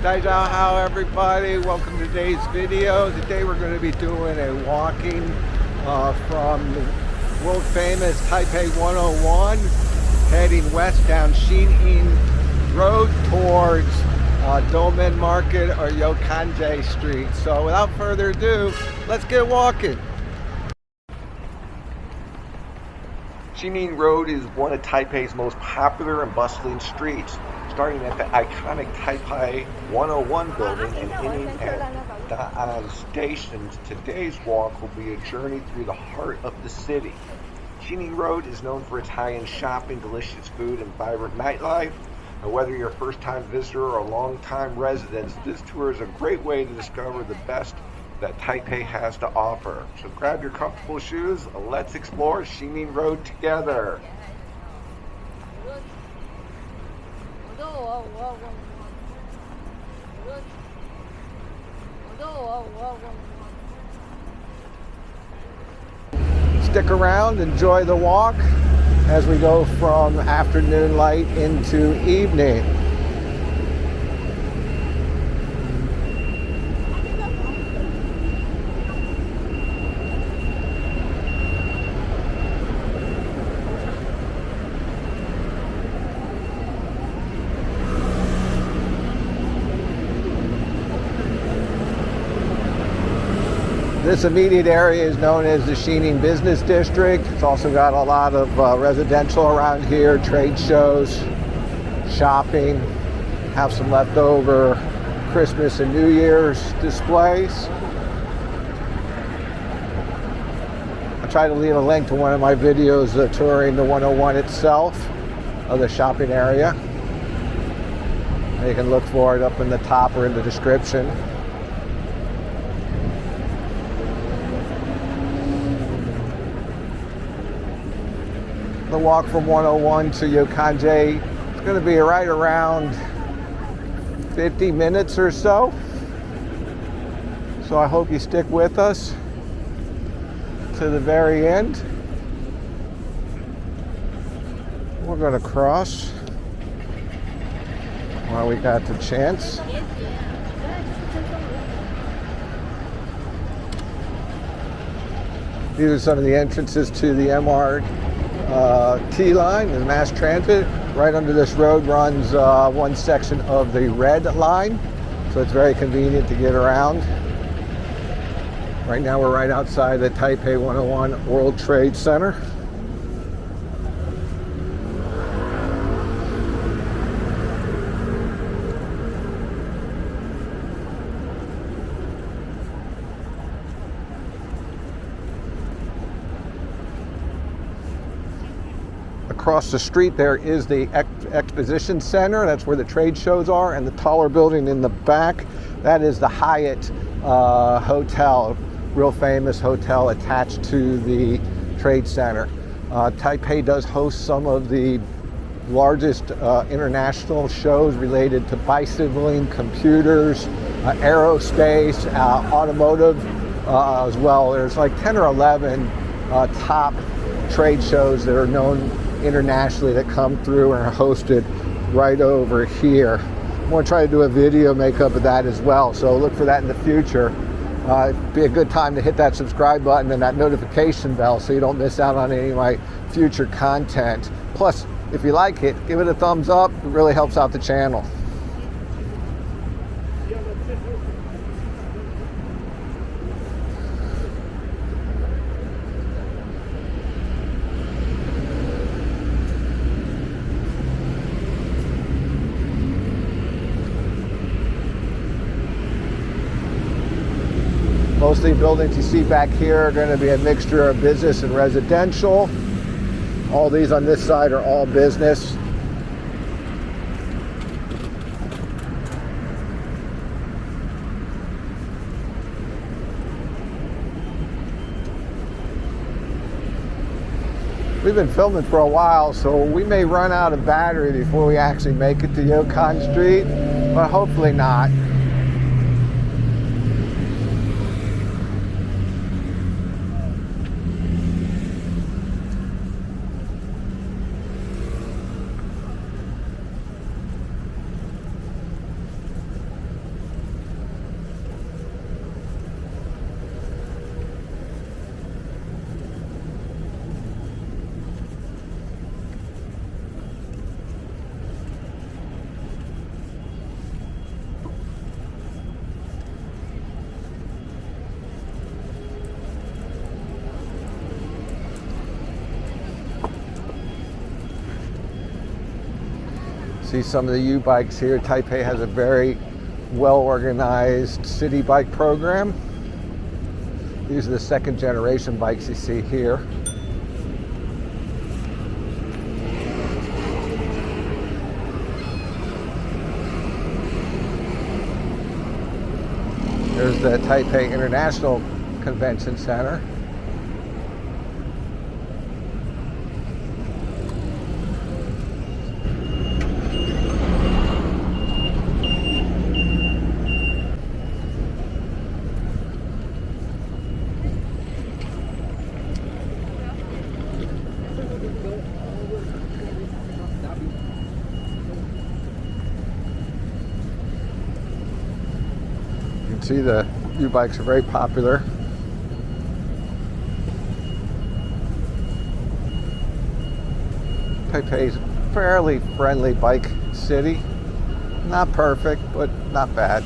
How everybody, welcome to today's video. Today we're going to be doing a walking from the world famous Taipei 101, heading west down Xinyi Road towards Domen Market or Yokanje Street. So without further ado, let's get walking. Xinyi Road is one of Taipei's most popular and bustling streets, starting at the iconic Taipei 101 building and ending at Da'an Station. Today's walk will be a journey through the heart of the city. Xinyi Road is known for Italian shopping, delicious food, and vibrant nightlife. And whether you're a first-time visitor or a long-time resident, this tour is a great way to discover the best that Taipei has to offer. So grab your comfortable shoes, let's explore Xinyi Road together. Stick around, enjoy the walk as we go from afternoon light into evening. This immediate area is known as the Xinyi Business District. It's also got a lot of residential around here, trade shows, shopping, have some leftover Christmas and New Year's displays. I try to leave a link to one of my videos touring the 101 itself, of the shopping area. And you can look for it up in the top or in the description. The walk from 101 to Yokanje is going to be right around 50 minutes or so. So I hope you stick with us to the very end. We're going to cross while we got the chance. These are some of the entrances to the MRT line, the mass transit. Right under this road runs one section of the red line, so it's very convenient to get around. Right now we're right outside the Taipei 101 World Trade Center. Across the street there is the exposition center. That's where the trade shows are, and the taller building in the back, that is the Hyatt hotel, real famous hotel attached to the trade center. Taipei does host some of the largest international shows related to bicycling, computers, aerospace, automotive as well. There's like 10 or 11 top trade shows that are known internationally that come through and are hosted right over here. I'm going to try to do a video makeup of that as well, so look for that in the future. It'd be a good time to hit that subscribe button and that notification bell so you don't miss out on any of my future content. Plus, if you like it, give it a thumbs up. It really helps out the channel. Most of the buildings you see back here are going to be a mixture of business and residential. All these on this side are all business. We've been filming for a while, so we may run out of battery before we actually make it to Yokon Street, but hopefully not. See some of the U-bikes here. Taipei has a very well-organized city bike program. These are the second generation bikes you see here. There's the Taipei International Convention Center. See, the U-bikes are very popular. Taipei is a fairly friendly bike city. Not perfect, but not bad.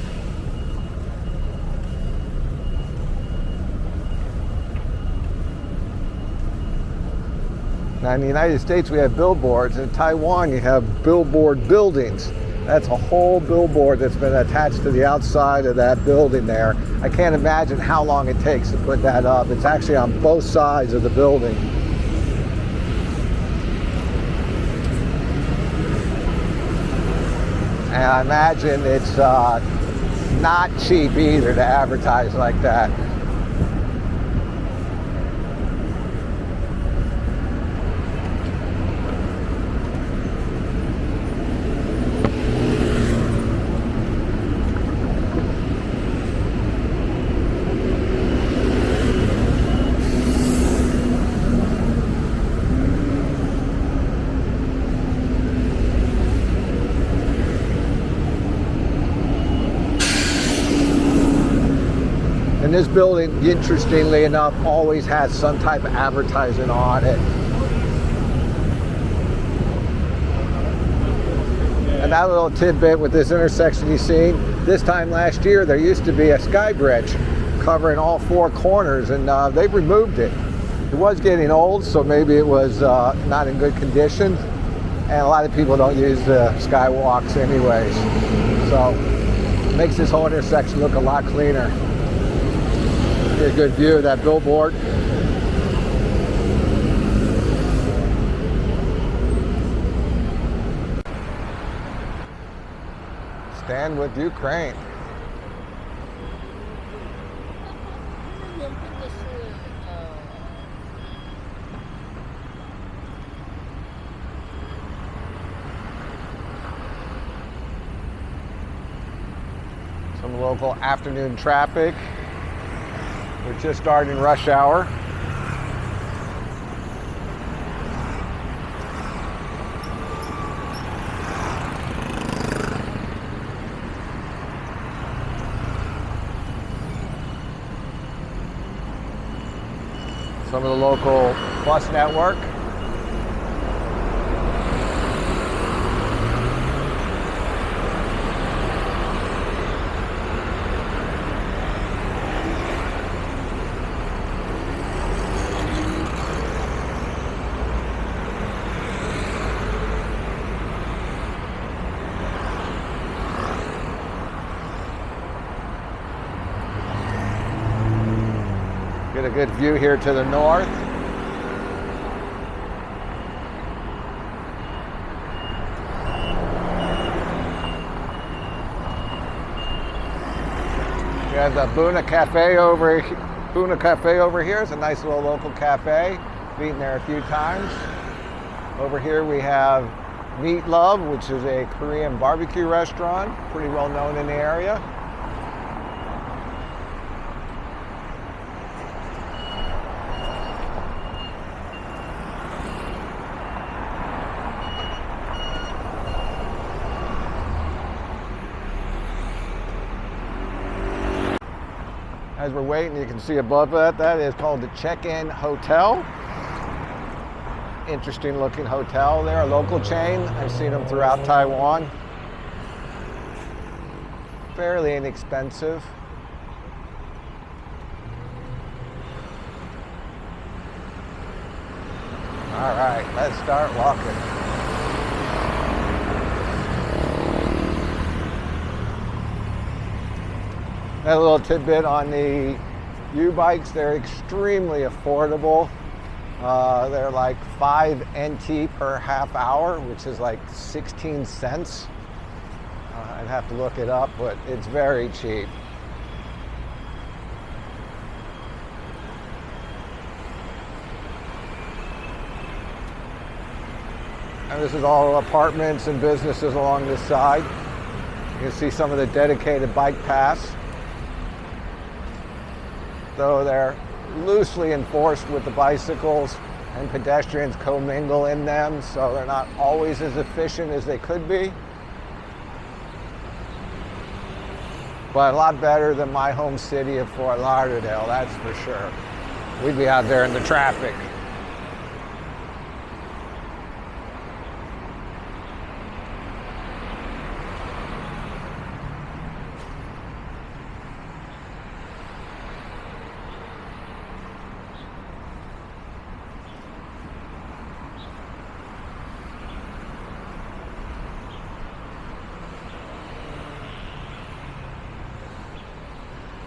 Now in the United States we have billboards. In Taiwan you have billboard buildings. That's a whole billboard that's been attached to the outside of that building there. I can't imagine how long it takes to put that up. It's actually on both sides of the building. And I imagine it's not cheap either to advertise like that. And this building, interestingly enough, always has some type of advertising on it. And that little tidbit with this intersection you've seen, this time last year there used to be a sky bridge covering all four corners, and they've removed it. It was getting old, so maybe it was not in good condition, and a lot of people don't use the skywalks anyways. So it makes this whole intersection look a lot cleaner. Get a good view of that billboard. Stand with Ukraine. Some local afternoon traffic. We're just starting rush hour. Some of the local bus network. Get a good view here to the north. We have the Buna Cafe over here. It's a nice little local cafe. I've eaten there a few times. Over here we have Meat Love, which is a Korean barbecue restaurant, pretty well known in the area. As we're waiting, you can see above that is called the Check-In Hotel. Interesting looking hotel there, a local chain. I've seen them throughout Taiwan. Fairly inexpensive. All right, let's start walking. That little tidbit on the U-bikes, they're extremely affordable. They're like 5 NT per half hour, which is like 16 cents. I'd have to look it up, but it's very cheap. And this is all apartments and businesses along this side. You can see some of the dedicated bike paths, though they're loosely enforced with the bicycles, and pedestrians commingle in them, so they're not always as efficient as they could be. But a lot better than my home city of Fort Lauderdale, that's for sure. We'd be out there in the traffic.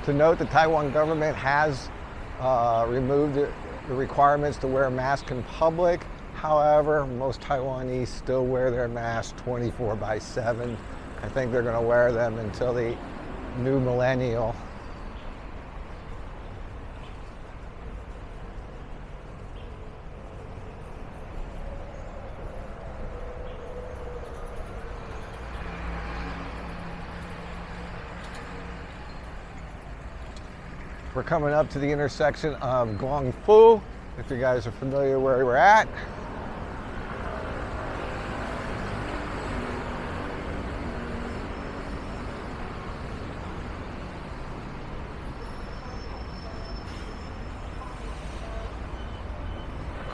To note, the Taiwan government has removed the requirements to wear a mask in public. However, most Taiwanese still wear their masks 24/7. I think they're going to wear them until the new millennial. We're coming up to the intersection of Guangfu, if you guys are familiar where we're at.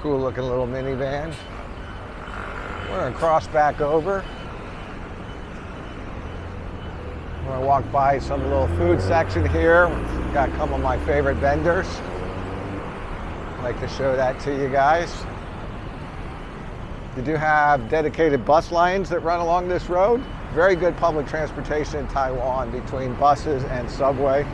Cool looking little minivan. We're gonna cross back over. I'm gonna walk by some little food section here. Got a couple of my favorite vendors. I'd like to show that to you guys. You do have dedicated bus lines that run along this road. Very good public transportation in Taiwan between buses and subway.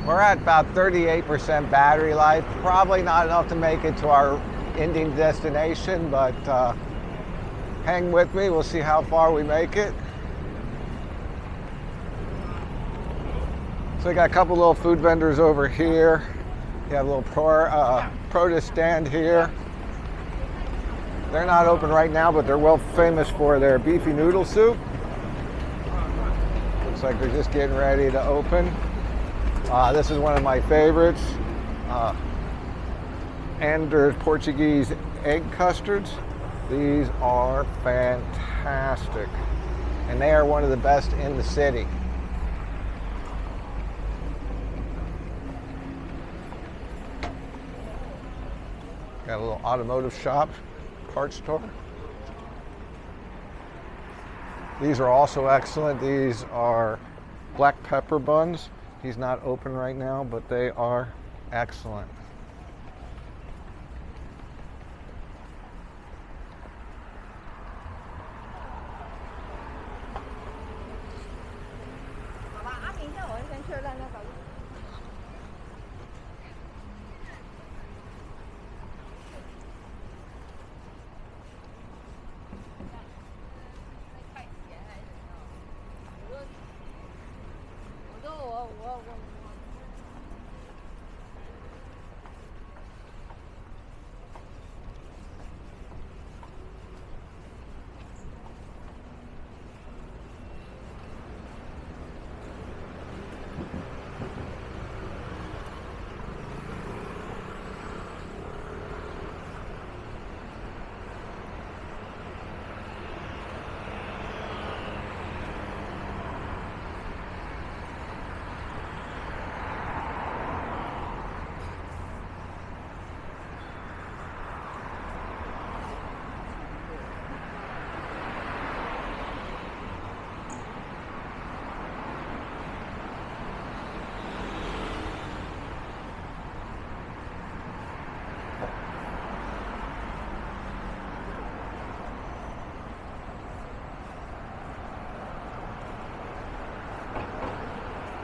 We're at about 38% battery life. Probably not enough to make it to our ending destination, but hang with me. We'll see how far we make it. So we got a couple little food vendors over here. You have a little produce stand here. They're not open right now, but they're well famous for their beefy noodle soup. Looks like they're just getting ready to open. This is one of my favorites. Anders Portuguese egg custards. These are fantastic. And they are one of the best in the city. Got a little automotive shop, parts store. These are also excellent. These are black pepper buns. He's not open right now, but they are excellent.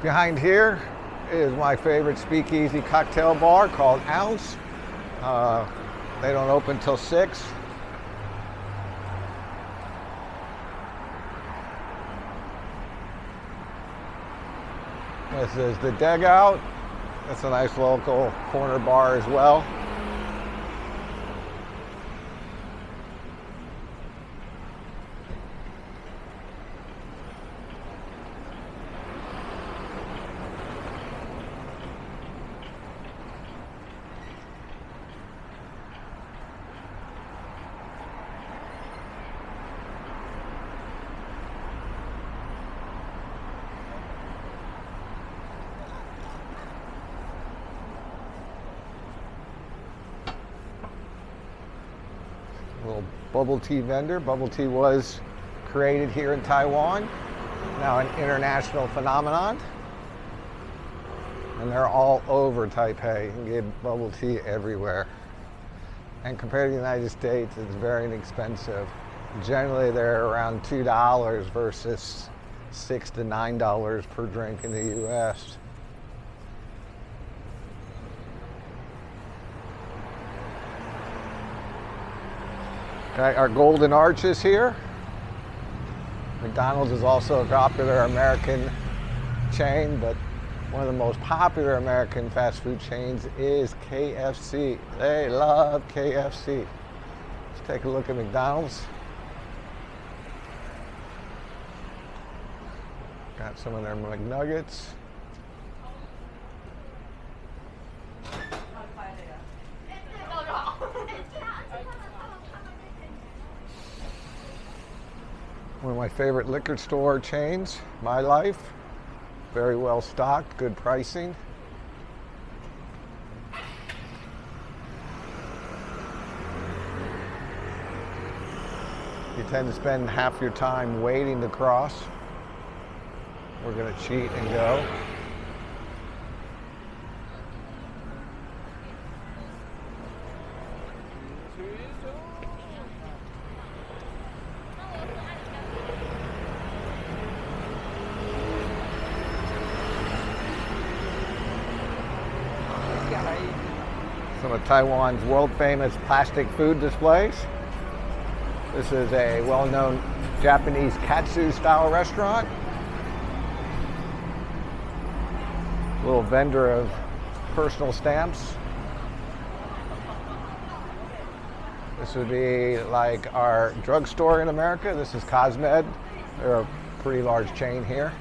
Behind here is my favorite speakeasy cocktail bar called Ounce. They don't open till 6. This is the Dugout. That's a nice local corner bar as well. Little bubble tea vendor. Bubble tea was created here in Taiwan, now an international phenomenon. And they're all over Taipei. You can get bubble tea everywhere. And compared to the United States, it's very inexpensive. Generally, they're around $2 versus $6 to $9 per drink in the US. Okay, our Golden Arches here. McDonald's is also a popular American chain, but one of the most popular American fast food chains is KFC. They love KFC. Let's take a look at McDonald's. Got some of their McNuggets. One of my favorite liquor store chains, My Life. Very well stocked, good pricing. You tend to spend half your time waiting to cross. We're going to cheat and go. Some of Taiwan's world-famous plastic food displays. This is a well-known Japanese katsu-style restaurant. A little vendor of personal stamps. This would be like our drugstore in America. This is Cosmed. They're a pretty large chain here.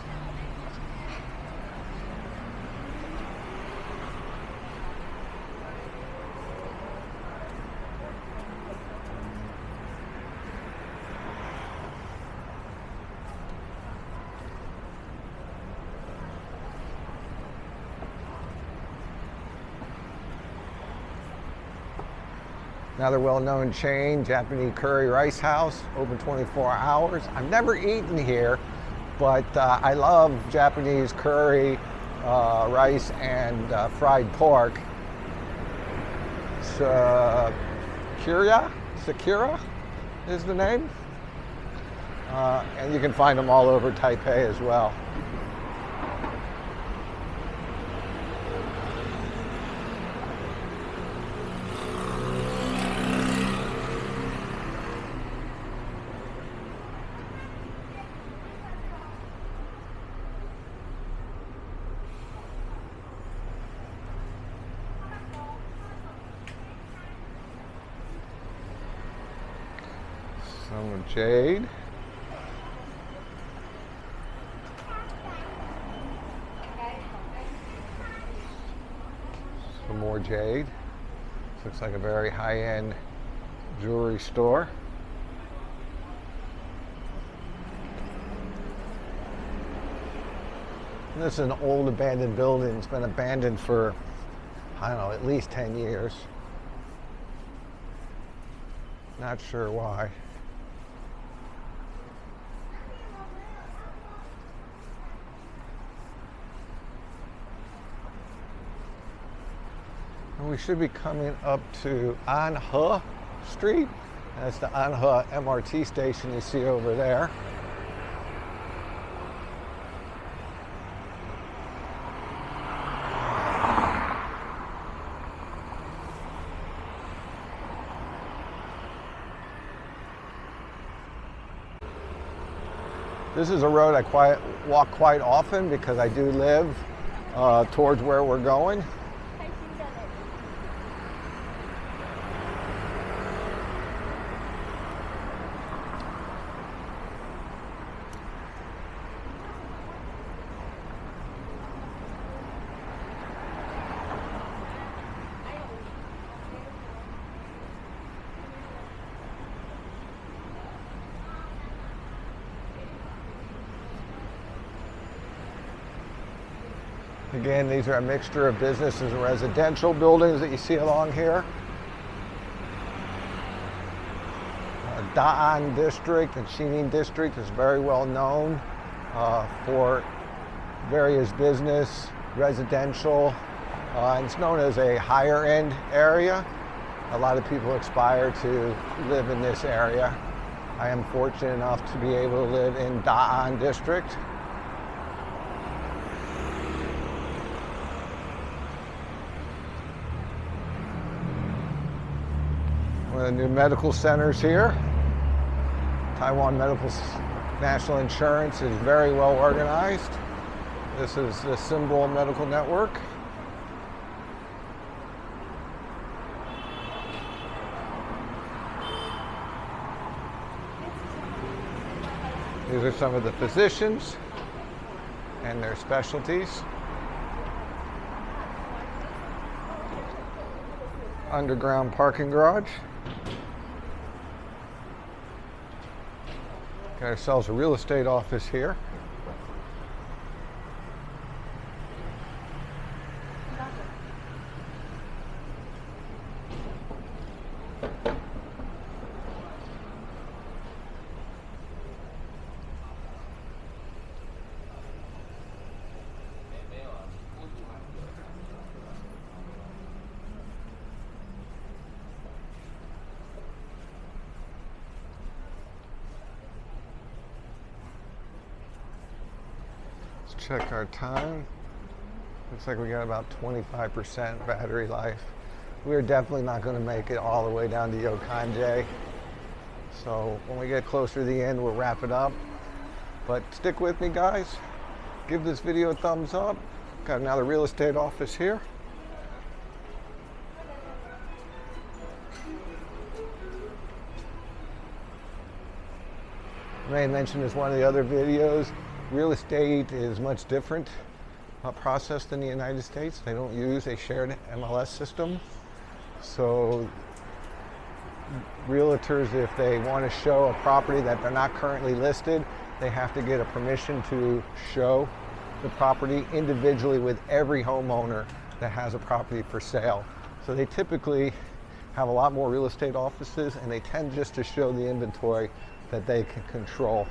Another well-known chain, Japanese Curry Rice House, open 24 hours. I've never eaten here, but I love Japanese curry, rice, and fried pork. Sakura is the name. And you can find them all over Taipei as well. Some jade. Some more jade. This looks like a very high-end jewelry store. And this is an old abandoned building. It's been abandoned for, I don't know, at least 10 years. Not sure why. And we should be coming up to Anhe Street. That's the Anhe MRT station you see over there. This is a road I walk quite often because I do live towards where we're going. Again, these are a mixture of businesses and residential buildings that you see along here. Da'an District and Xinyi District is very well known for various business, residential, and it's known as a higher end area. A lot of people aspire to live in this area. I am fortunate enough to be able to live in Da'an District. One of the new medical centers here. Taiwan Medical National Insurance is very well organized. This is the Symbol Medical Network. These are some of the physicians and their specialties. Underground parking garage. Got ourselves a real estate office here. Check our time. Looks like we got about 25% battery life. We're definitely not going to make it all the way down to Yokkanje. So when we get closer to the end, we'll wrap it up. But stick with me, guys. Give this video a thumbs up. Got another real estate office here. I may have mentioned this in one of the other videos. Real estate is much different process than the United States. They don't use a shared MLS system. So realtors, if they want to show a property that they're not currently listed, they have to get a permission to show the property individually with every homeowner that has a property for sale. So they typically have a lot more real estate offices, and they tend just to show the inventory that they can control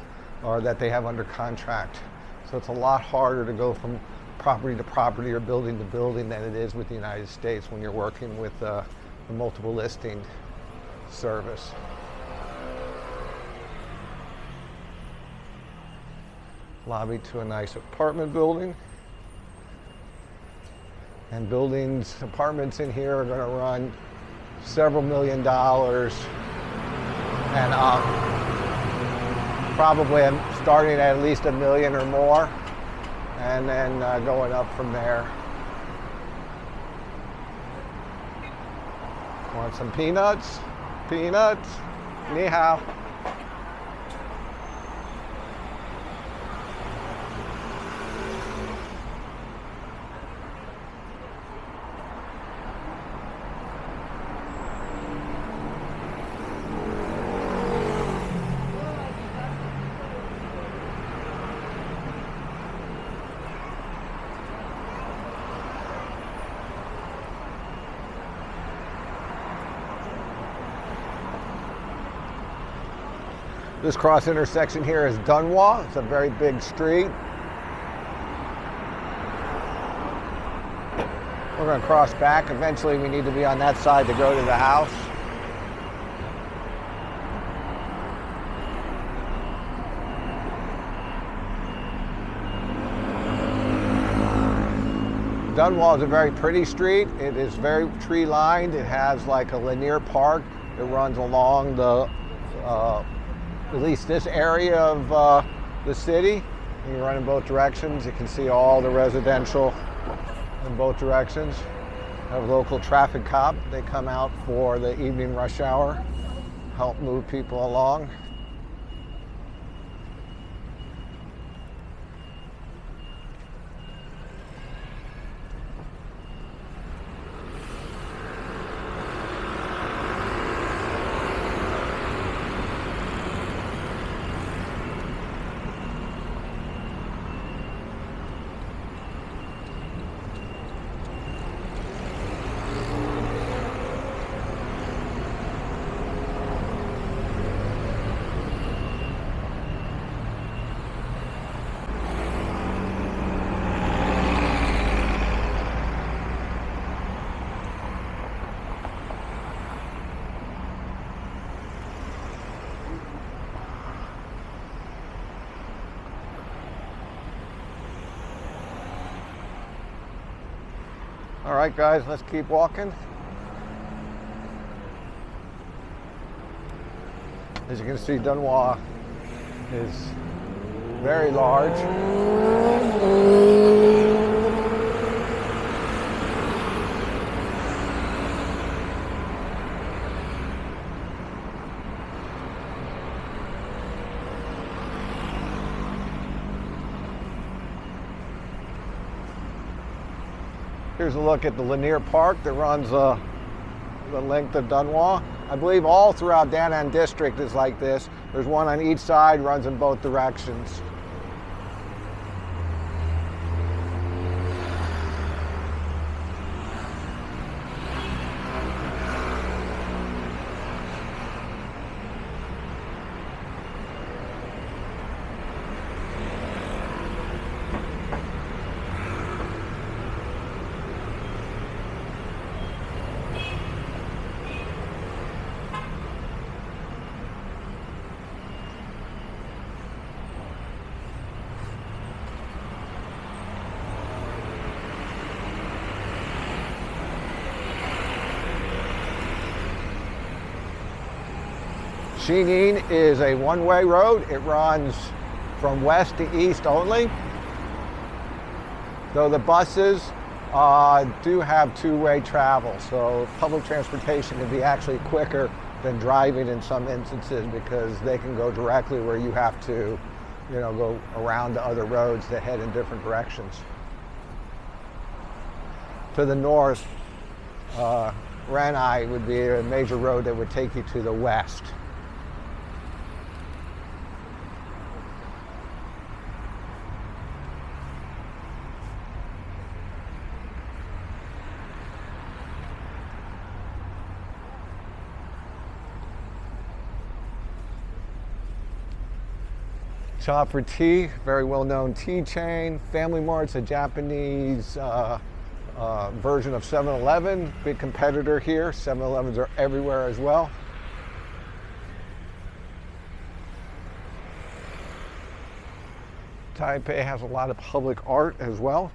or that they have under contract. So it's a lot harder to go from property to property or building to building than it is with the United States when you're working with the multiple listing service. Lobby to a nice apartment building. And apartments in here are gonna run several $1 million and up. Probably starting at least $1 million or more, and then going up from there. Want some peanuts? Peanuts? Ni hao. This cross intersection here is Dunhua. It's a very big street. We're going to cross back. Eventually we need to be on that side to go to the house. Dunhua is a very pretty street. It is very tree lined. It has like a linear park. It runs along the at least this area of the city. You run in both directions. You can see all the residential in both directions. Have local traffic cop. They come out for the evening rush hour, help move people along. All right, guys, let's keep walking. As you can see, Dunhua is very large. Here's a look at the linear park that runs the length of Dunhua. I believe all throughout Da'an District is like this. There's one on each side, runs in both directions. Xinyi is a one-way road. It runs from west to east only, though the buses do have two-way travel, so public transportation can be actually quicker than driving in some instances because they can go directly where you have to, go around to other roads that head in different directions. To the north, Renai would be a major road that would take you to the west. Shop for tea, very well-known tea chain. Family Mart's a Japanese version of 7-Eleven, big competitor here. 7-Elevens are everywhere as well. Taipei has a lot of public art as well.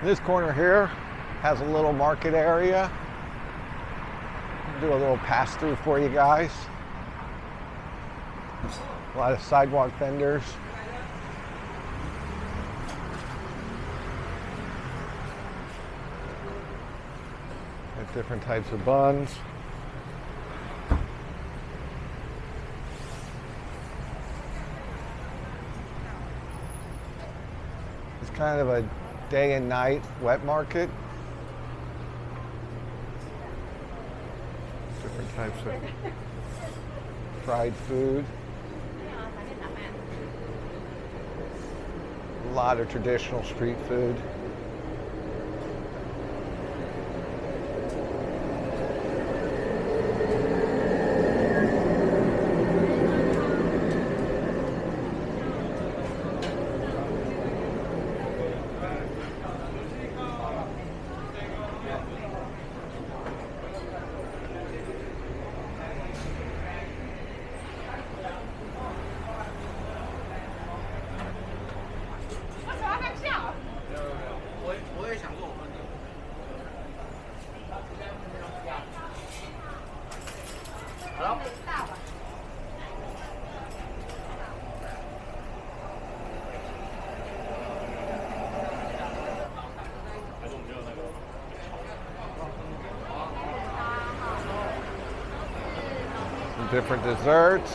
This corner here has a little market area. Do a little pass through for you guys. A lot of sidewalk vendors. With different types of buns. It's kind of a day and night wet market. Different types of fried food. A lot of traditional street food. Different desserts,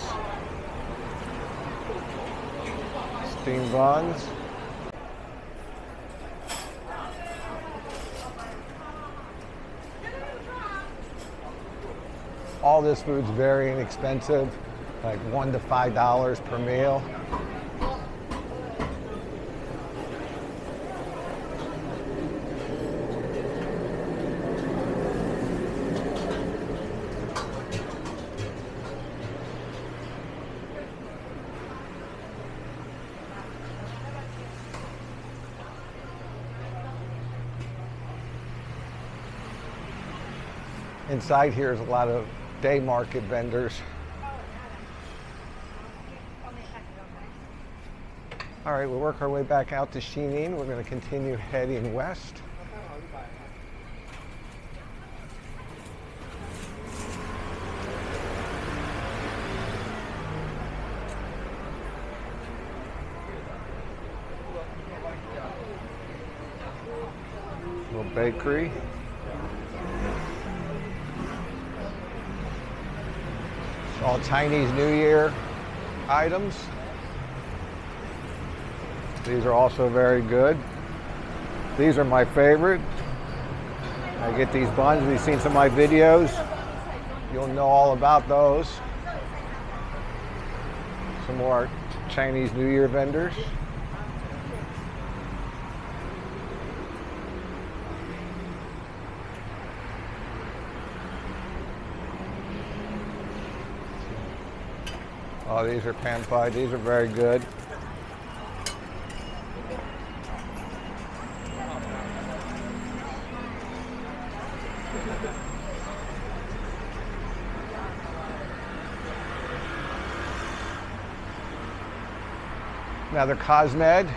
steamed buns. All this food's very inexpensive, like $1 to $5 per meal. Inside here is a lot of day market vendors. All right, we'll work our way back out to Xinyi. We're going to continue heading west. Little bakery. All Chinese New Year items. These are also very good. These are my favorite. I get these buns. If you've seen some of my videos, you'll know all about those. Some more Chinese New Year vendors. Oh, these are pan fried. These are very good. Another Cosmed.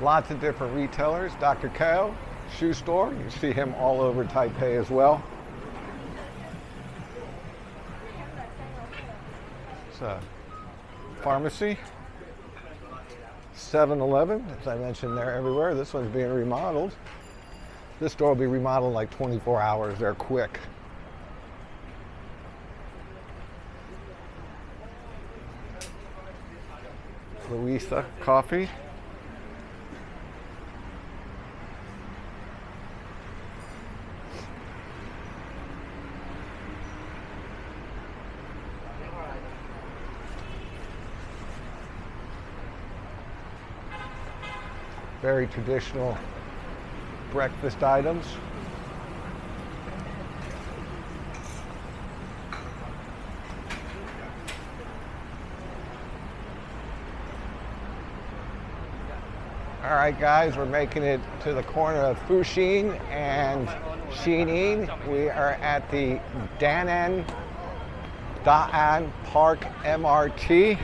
Lots of different retailers. Dr. Kao, shoe store. You see him all over Taipei as well. It's a pharmacy. 7-Eleven, as I mentioned, they're everywhere. This one's being remodeled. This store will be remodeled in like 24 hours. They're quick. Louisa Coffee. very traditional breakfast items. All right, guys, we're making it to the corner of Fuxing and Xinyi. We are at the Da'an Park MRT.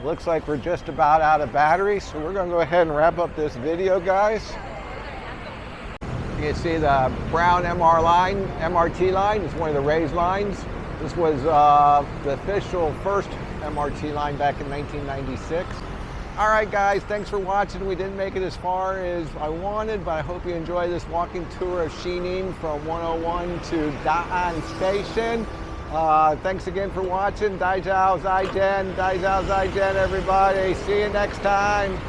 Looks like we're just about out of battery, so we're going to go ahead and wrap up this video, guys. You can see the brown MRT line is one of the raised lines. This was the official first MRT line back in 1996. All right, guys, thanks for watching. We didn't make it as far as I wanted, but I hope you enjoyed this walking tour of Xinyi from 101 to Da'an Station. Thanks again for watching. Dai Zhao Zai Jian, everybody. See you next time.